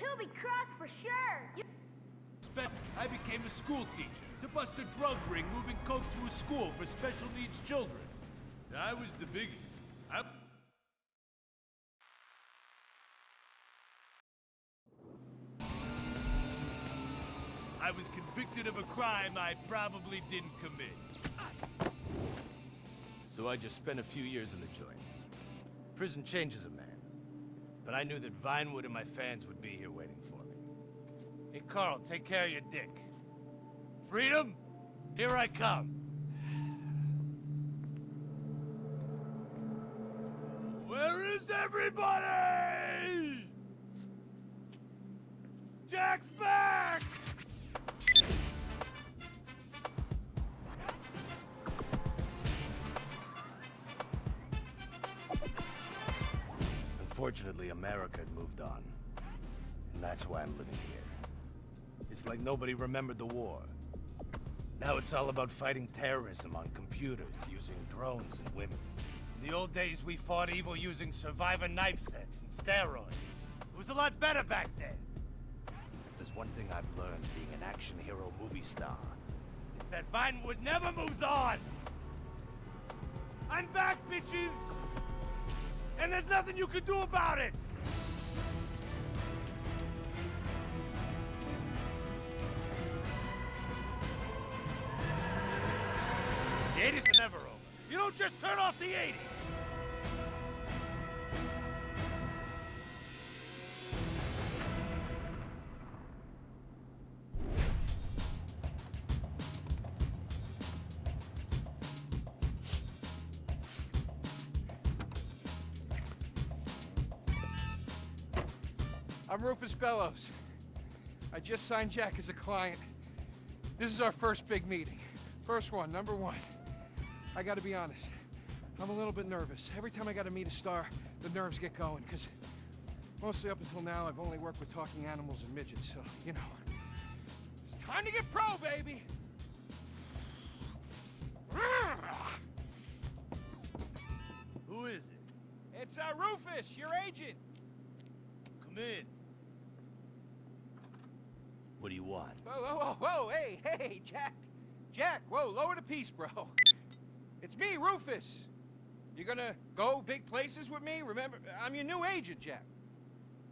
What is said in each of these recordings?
You'll be cross for sure. I became a school teacher to bust a drug ring moving coke through a school for special needs children. I was the biggest. I was convicted of a crime I probably didn't commit. So I just spent a few years in the joint. Prison changes a man. But I knew that Vinewood and my fans would be here waiting for me. Hey, Carl, take care of your dick. Freedom, here I come. Where is everybody? Jack's back! Unfortunately, America had moved on. And that's why I'm living here. It's like nobody remembered the war. Now it's all about fighting terrorism on computers, using drones and women. In the old days, we fought evil using survivor knife sets and steroids. It was a lot better back then. There's one thing I've learned being an action hero movie star. Is that Vinewood never moves on! I'm back, bitches! And there's nothing you can do about it! The 80s are never over. You don't just turn off the 80s! I'm Rufus Bellows. I just signed Jack as a client. This is our first big meeting. First one, number one. I gotta be honest, I'm a little bit nervous. Every time I gotta meet a star, the nerves get going, because mostly up until now, I've only worked with talking animals and midgets, so, you know. It's time to get pro, baby! Who is it? It's Rufus, your agent. Come in. What do you want? Whoa, hey, Jack. Jack, whoa, lower the piece, bro. It's me, Rufus. You gonna go big places with me? Remember, I'm your new agent, Jack.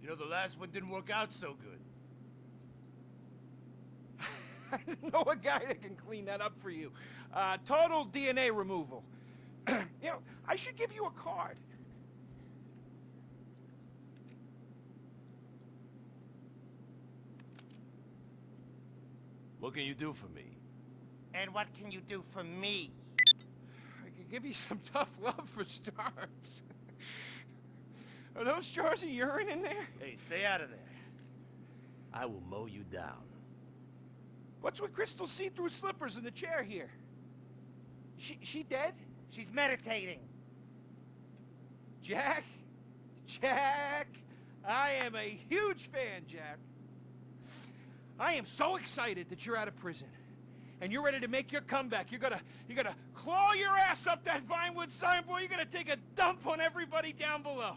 You know, the last one didn't work out so good. I know a guy that can clean that up for you. Total DNA removal. You know, I should give you a card. What can you do for me? And what can you do for me? I could give you some tough love for starts. Are those jars of urine in there? Hey, stay out of there. I will mow you down. What's with Crystal's see-through slippers in the chair here? She dead? She's meditating. Jack? I am a huge fan, Jack. I am so excited that you're out of prison. And you're ready to make your comeback. You're gonna claw your ass up that Vinewood signboard. You're gonna take a dump on everybody down below.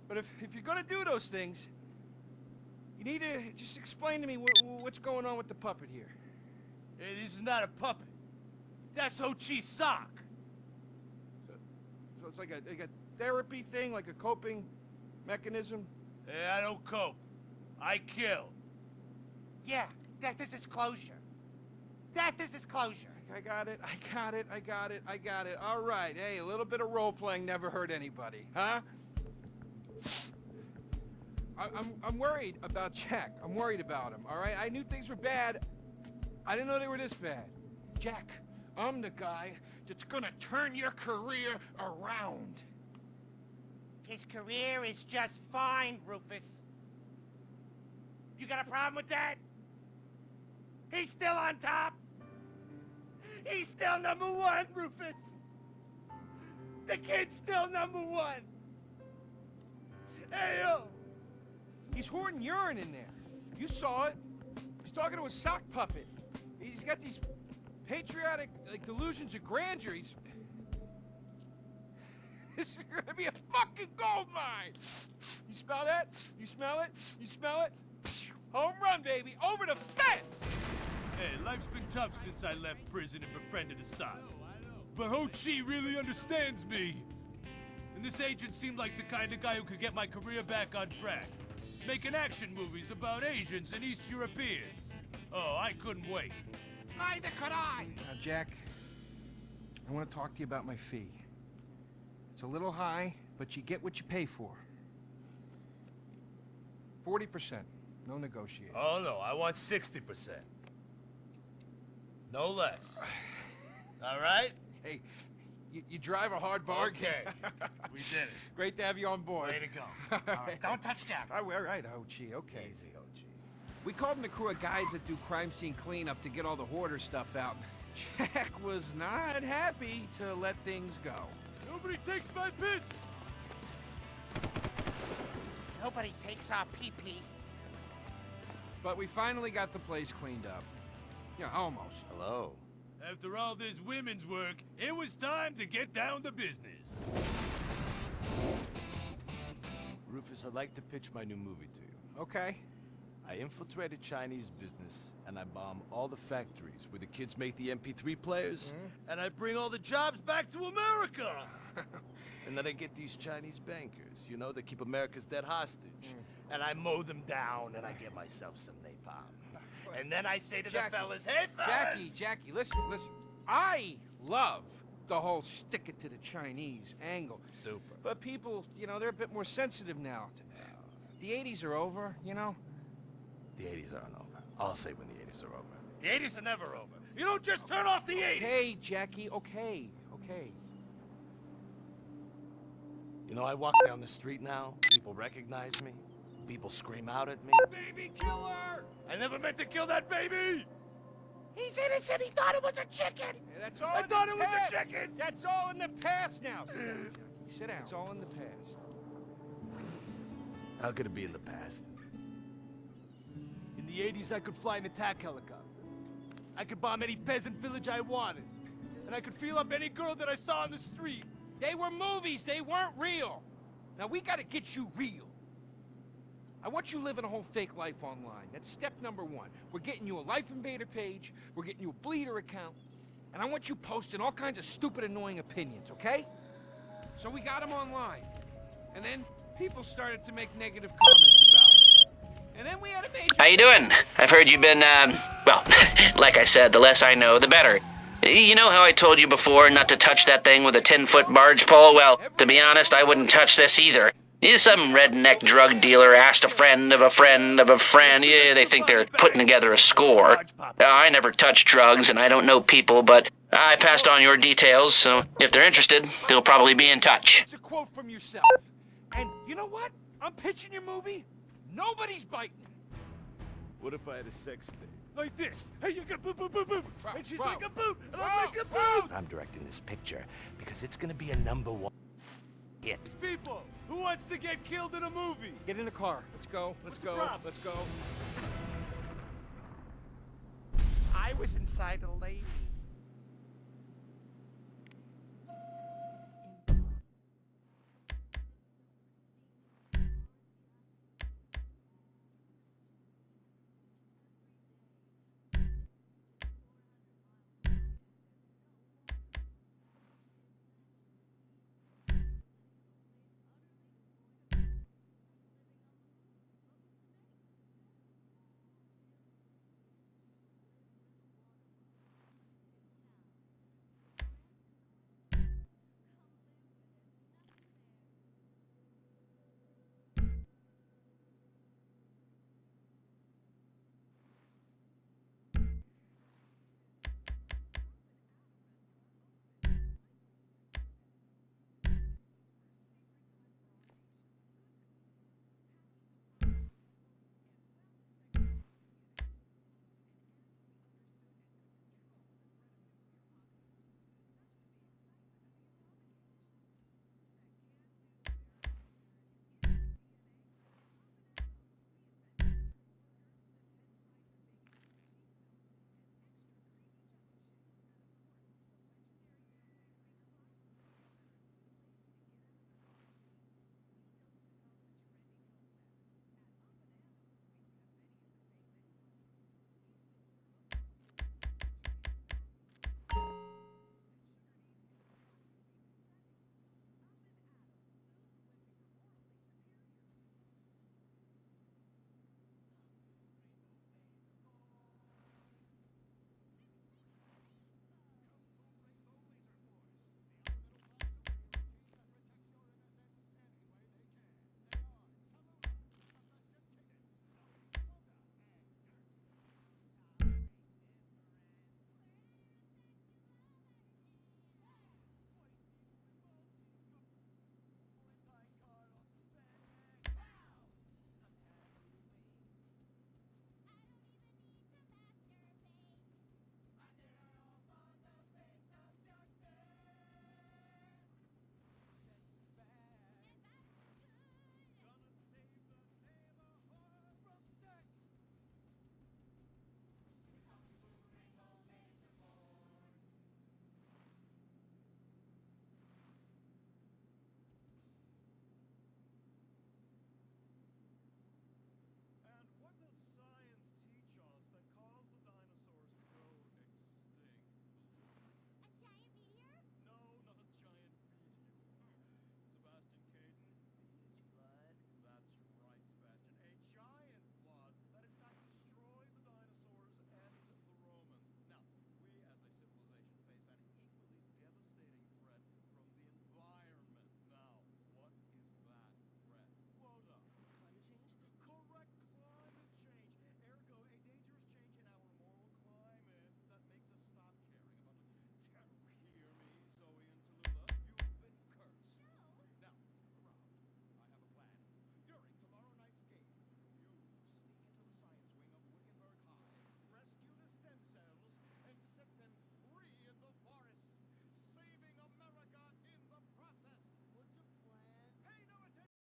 But if you're gonna do those things, you need to just explain to me what's going on with the puppet here. Hey, this is not a puppet. That's Ho Chi's sock. So it's like a therapy thing, like a coping mechanism? Hey, I don't cope. I kill. Yeah, this is closure. This is closure. I got it. All right, hey, a little bit of role-playing never hurt anybody, huh? I'm worried about Jack. I'm worried about him, all right? I knew things were bad. I didn't know they were this bad. Jack, I'm the guy that's gonna turn your career around. His career is just fine, Rufus. You got a problem with that? He's still on top. He's still #1, Rufus. The kid's still #1. Hey, yo. He's hoarding urine in there. You saw it. He's talking to a sock puppet. He's got these patriotic, delusions of grandeur. This is gonna be a fucking gold mine. You smell that? You smell it? You smell it? Home run, baby. Over the fence. Hey, life's been tough since I left prison and befriended Assad. But Ho Chi really understands me. And this agent seemed like the kind of guy who could get my career back on track. Making action movies about Asians and East Europeans. Oh, I couldn't wait. Neither could I. Now, Jack, I want to talk to you about my fee. It's a little high, but you get what you pay for. 40%. No negotiating. Oh, no, I want 60%. No less. All right? Hey, you drive a hard bargain. Okay. We did it. Great to have you on board. Way to go. All right, don't touch Jack. All right, Ho-Chi, okay. Easy, Ho-Chi. We called in a crew of guys that do crime scene cleanup to get all the hoarder stuff out. Jack was not happy to let things go. Nobody takes my piss! Nobody takes our pee-pee. But we finally got the place cleaned up. Yeah, almost. Hello. After all this women's work, it was time to get down to business. Rufus, I'd like to pitch my new movie to you. Okay. I infiltrated Chinese business, and I bomb all the factories where the kids make the MP3 players, and I bring all the jobs back to America! And then I get these Chinese bankers, you know, that keep America's debt hostage. And I mow them down, and I get myself some napalm. And then I say to Jackie, the fellas, hey fellas! Jackie, listen. I love the whole stick it to the Chinese angle. Super. But people, you know, they're a bit more sensitive now. The 80s are over, you know? The 80s aren't over. I'll say when the 80s are over. The 80s are never over. You don't just turn off the 80s! Hey, Jackie, okay. You know, I walk down the street now, people recognize me, people scream out at me. Baby killer! I never meant to kill that baby! He's innocent. He thought it was a chicken. Yeah, that's all I in thought the it was past. a chicken! That's all in the past now. Sit down. It's all in the past. How could it be in the past? In the 80s, I could fly an attack helicopter. I could bomb any peasant village I wanted. And I could feel up any girl that I saw on the street. They were movies. They weren't real. Now, we gotta get you real. I want you living a whole fake life online. That's step number one. We're getting you a Life Invader page. We're getting you a Bleeder account. And I want you posting all kinds of stupid, annoying opinions, okay? So we got them online. And then people started to make negative comments about it. And then we had a major... How you doing? I've heard you've been, well, like I said, the less I know, the better. You know how I told you before not to touch that thing with a 10-foot barge pole? Well, to be honest, I wouldn't touch this either. Some redneck drug dealer asked a friend of a friend of a friend. Yeah, they think they're putting together a score. I never touch drugs, and I don't know people, but I passed on your details, so if they're interested, they'll probably be in touch. It's a quote from yourself. And you know what? I'm pitching your movie. Nobody's biting. What if I had a sex thing? Like this. Hey, you got boop, boop, boop, boop. And she's Bro. like a boop, and Bro. I'm like a boop. I'm directing this picture because it's gonna be a #1 hit. People, who wants to get killed in a movie? Get in the car. Let's go. What's the problem? Let's go. I was inside a lady.